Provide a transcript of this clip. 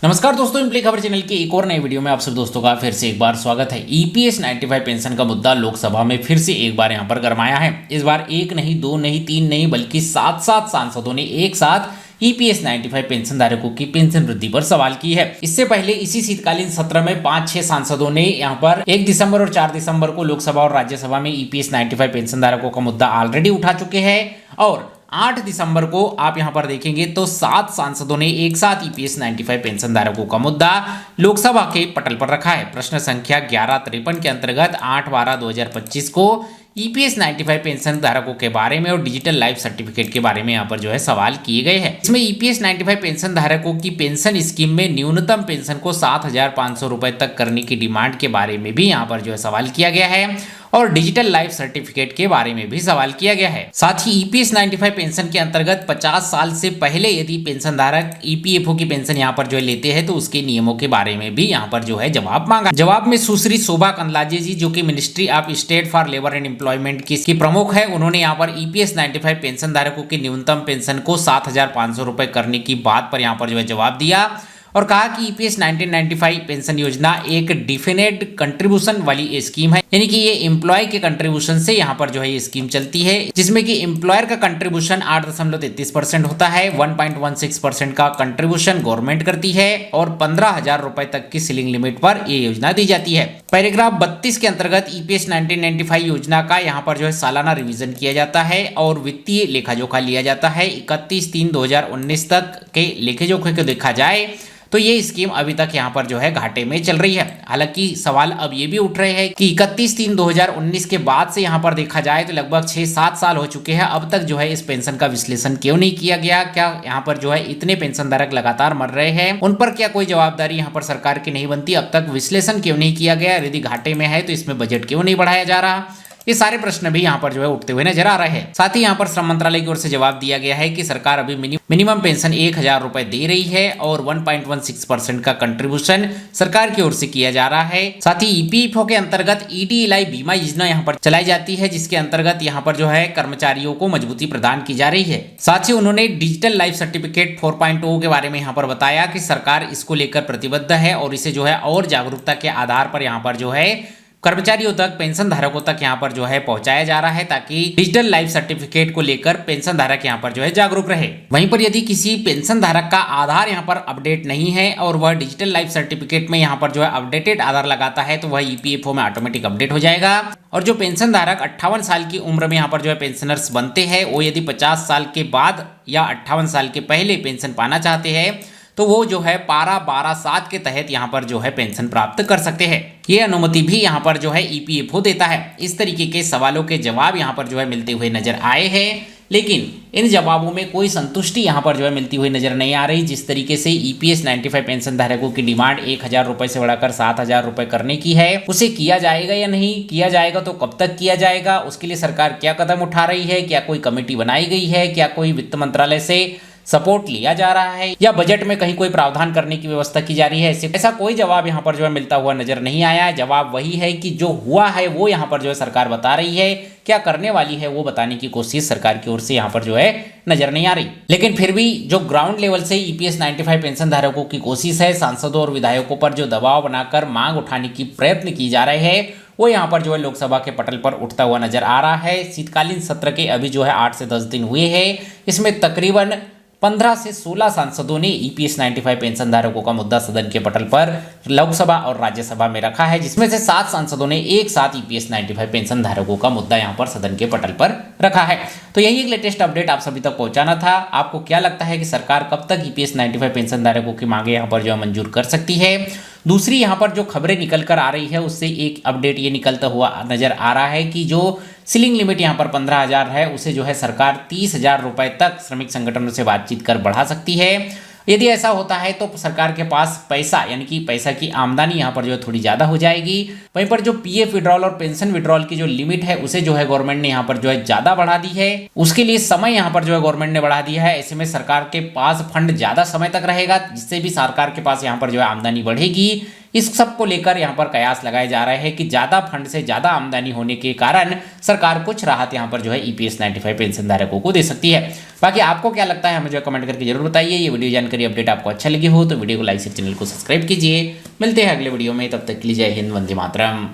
नमस्कार दोस्तों, इम्प्ली खबर चैनल की एक और नई वीडियो में आप सब दोस्तों का फिर से एक बार स्वागत है। ईपीएस 95 पेंशन का मुद्दा लोकसभा में फिर से एक बार यहां पर गरमाया है। इस बार एक नहीं, दो नहीं, तीन नहीं, बल्कि 7 सांसदों ने एक साथ ईपीएस 95 पेंशन धारकों की पेंशन वृद्धि पर सवाल की है। इससे पहले इसी शीतकालीन सत्र में 5-6 सांसदों ने यहां पर 1 दिसंबर और 4 दिसंबर को लोकसभा और राज्यसभा में ईपीएस 95 पेंशन धारकों का मुद्दा ऑलरेडी उठा चुके हैं और 8 दिसंबर को आप यहां पर देखेंगे तो 7 सांसदों ने एक साथ ईपीएस 95 पेंशन धारकों का मुद्दा लोकसभा के पटल पर रखा है। प्रश्न संख्या 1153 के अंतर्गत 8/12/2025 को ईपीएस 95 पेंशन धारकों के बारे में और डिजिटल लाइफ सर्टिफिकेट के बारे में यहाँ पर जो है सवाल किए गए हैं। इसमें ईपीएस 95 पेंशन धारकों की पेंशन स्कीम में न्यूनतम पेंशन को 7,500 रुपए तक करने की डिमांड के बारे में भी यहाँ पर जो है सवाल किया गया है और डिजिटल लाइफ सर्टिफिकेट के बारे में भी सवाल किया गया है। साथ ही ईपीएस 95 पेंशन के अंतर्गत 50 साल से पहले यदि पेंशन धारक ईपीएफओ की पेंशन यहाँ पर जो है लेते हैं तो उसके नियमों के बारे में भी यहाँ पर जो है जवाब मांगा। जवाब में सुश्री शोभा कंदलाजे जी, जो कि ministry of state for labour and employment की प्रमुख है, उन्होंने यहाँ पर ईपीएस 95 पेंशन धारकों की न्यूनतम पेंशन को 7,500 रुपए करने की बात पर यहाँ पर जो है जवाब दिया और कहा कि ईपीएस 1995 पेंशन योजना एक डिफिनेट कंट्रीब्यूशन वाली स्कीम है, यानी कि ये एम्प्लॉय के कंट्रीब्यूशन से यहाँ पर जो है ये स्कीम चलती है, जिसमें कि एम्प्लॉयर का कंट्रीब्यूशन 8.33% होता है, 1.16% का कंट्रीब्यूशन गवर्नमेंट करती है और 15,000 रुपए तक की सीलिंग लिमिट पर ये योजना दी जाती है। पैराग्राफ 32 के अंतर्गत ईपीएस 1995 योजना का यहाँ पर जो है सालाना रिवीजन किया जाता है और वित्तीय लेखा जोखा लिया जाता है। 31/3/2019 तक के लेखे जोखे को देखा जाए तो ये स्कीम अभी तक यहाँ पर जो है घाटे में चल रही है। हालांकि सवाल अब ये भी उठ रहे हैं कि 31/3/2019 के बाद से यहाँ पर देखा जाए तो लगभग 6-7 साल हो चुके हैं, अब तक जो है इस पेंशन का विश्लेषण क्यों नहीं किया गया? क्या यहाँ पर जो है इतने पेंशन धारक लगातार मर रहे हैं, उन पर क्या कोई जवाबदारी यहाँ पर सरकार की नहीं बनती? अब तक विश्लेषण क्यों नहीं किया गया? यदि घाटे में है तो इसमें बजट क्यों नहीं बढ़ाया जा रहा? ये सारे प्रश्न भी यहाँ पर जो है उठते हुए नजर आ रहे हैं। साथ ही यहाँ पर श्रम मंत्रालय की ओर से जवाब दिया गया है कि सरकार अभी मिनिमम पेंशन 1,000 रुपए दे रही है और 1.16% का कंट्रीब्यूशन सरकार की ओर से किया जा रहा है। साथ ही ईपीएफओ के अंतर्गत ईडीएलआई बीमा योजना यहाँ पर चलाई जाती है, जिसके अंतर्गत यहाँ पर जो है कर्मचारियों को मजबूती प्रदान की जा रही है। साथ ही उन्होंने डिजिटल लाइफ सर्टिफिकेट 4.0 के बारे में यहाँ पर बताया कि सरकार इसको लेकर प्रतिबद्ध है और इसे जो है और जागरूकता के आधार पर यहाँ पर जो है कर्मचारियों तक, पेंशन धारकों तक यहाँ पर जो है पहुंचाया जा रहा है, ताकि डिजिटल लाइफ सर्टिफिकेट को लेकर पेंशन धारक यहाँ पर जो है जागरूक रहे। वहीं पर यदि किसी पेंशन धारक का आधार यहाँ पर अपडेट नहीं है और वह डिजिटल लाइफ सर्टिफिकेट में यहाँ पर जो है अपडेटेड आधार लगाता है तो वह ईपीएफओ में ऑटोमेटिक अपडेट हो जाएगा। और जो पेंशन धारक 58 साल की उम्र में यहाँ पर जो है पेंशनर्स बनते हैं, वो यदि 50 साल के बाद या 58 साल के पहले पेंशन पाना चाहते हैं तो वो जो है पारा 12/7 के तहत यहाँ पर जो है पेंशन प्राप्त कर सकते हैं। ये अनुमति भी यहाँ पर जो है ईपीएफओ देता है। इस तरीके के सवालों के जवाब यहाँ पर जो है मिलते हुए नजर आए हैं, लेकिन इन जवाबों में कोई संतुष्टि यहाँ पर जो है मिलती हुई नजर नहीं आ रही। जिस तरीके से ईपीएस 95 पेंशन धारकों की डिमांड 1,000 रुपए से बढ़ाकर 7,000 रुपए करने की है, उसे किया जाएगा या नहीं किया जाएगा, तो कब तक किया जाएगा, उसके लिए सरकार क्या कदम उठा रही है, क्या कोई कमेटी बनाई गई है, क्या कोई वित्त मंत्रालय से सपोर्ट लिया जा रहा है या बजट में कहीं कोई प्रावधान करने की व्यवस्था की जा रही है, ऐसा कोई जवाब यहाँ पर जो है मिलता हुआ नजर नहीं आया है। जवाब वही है कि जो हुआ है वो यहाँ पर जो है सरकार बता रही है, क्या करने वाली है वो बताने की कोशिश सरकार की ओर से यहाँ पर जो है नजर नहीं आ रही। लेकिन फिर भी जो ग्राउंड लेवल से ईपीएस 95 पेंशन धारकों की कोशिश है, सांसदों और विधायकों पर जो दबाव बनाकर मांग उठाने की प्रयत्न की जा रहे हैं, वो यहाँ पर जो है लोकसभा के पटल पर उठता हुआ नजर आ रहा है। शीतकालीन सत्र के अभी जो है 8 से 10 दिन हुए हैं, इसमें तकरीबन 15 से 16 सांसदों ने ईपीएस 95 पेंशन धारकों का मुद्दा सदन के पटल पर लोकसभा और राज्यसभा में रखा है, जिसमें से 7 सांसदों ने एक साथ ईपीएस 95 पेंशन धारकों का मुद्दा यहां पर सदन के पटल पर रखा है। तो यही एक लेटेस्ट अपडेट आप सभी तक पहुंचाना था। आपको क्या लगता है कि सरकार कब तक ईपीएस 95 पेंशन धारकों की मांगे यहां पर जो है मंजूर कर सकती है? दूसरी यहाँ पर जो खबरें निकल कर आ रही है उससे एक अपडेट ये निकलता हुआ नजर आ रहा है कि जो सीलिंग लिमिट यहाँ पर 15,000 है उसे जो है सरकार 30,000 रुपए तक श्रमिक संगठनों से बातचीत कर बढ़ा सकती है। यदि ऐसा होता है तो सरकार के पास पैसा, यानी कि पैसा की आमदनी यहाँ पर जो है थोड़ी ज़्यादा हो जाएगी। वहीं पर जो पीएफ विड्रॉल और पेंशन विड्रॉल की जो लिमिट है उसे जो है गवर्नमेंट ने यहाँ पर जो है ज़्यादा बढ़ा दी है, उसके लिए समय यहाँ पर जो है गवर्नमेंट ने बढ़ा दिया है। ऐसे में सरकार के पास फंड ज़्यादा समय तक रहेगा, जिससे भी सरकार के पास यहाँ पर जो है आमदनी बढ़ेगी। इस सब को लेकर यहाँ पर कयास लगाए जा रहे हैं कि ज़्यादा फंड से ज़्यादा आमदनी होने के कारण सरकार कुछ राहत यहाँ पर जो है ईपीएस 95 पेंशन धारकों को दे सकती है। बाकी आपको क्या लगता है मुझे कमेंट करके जरूर बताइए। ये वीडियो जानकारी अपडेट आपको अच्छा लगी हो तो वीडियो को लाइक से चैनल को सब्सक्राइब कीजिए। मिलते हैं अगले वीडियो में, तब तक के लिए जय हिंद, वंदे मातरम।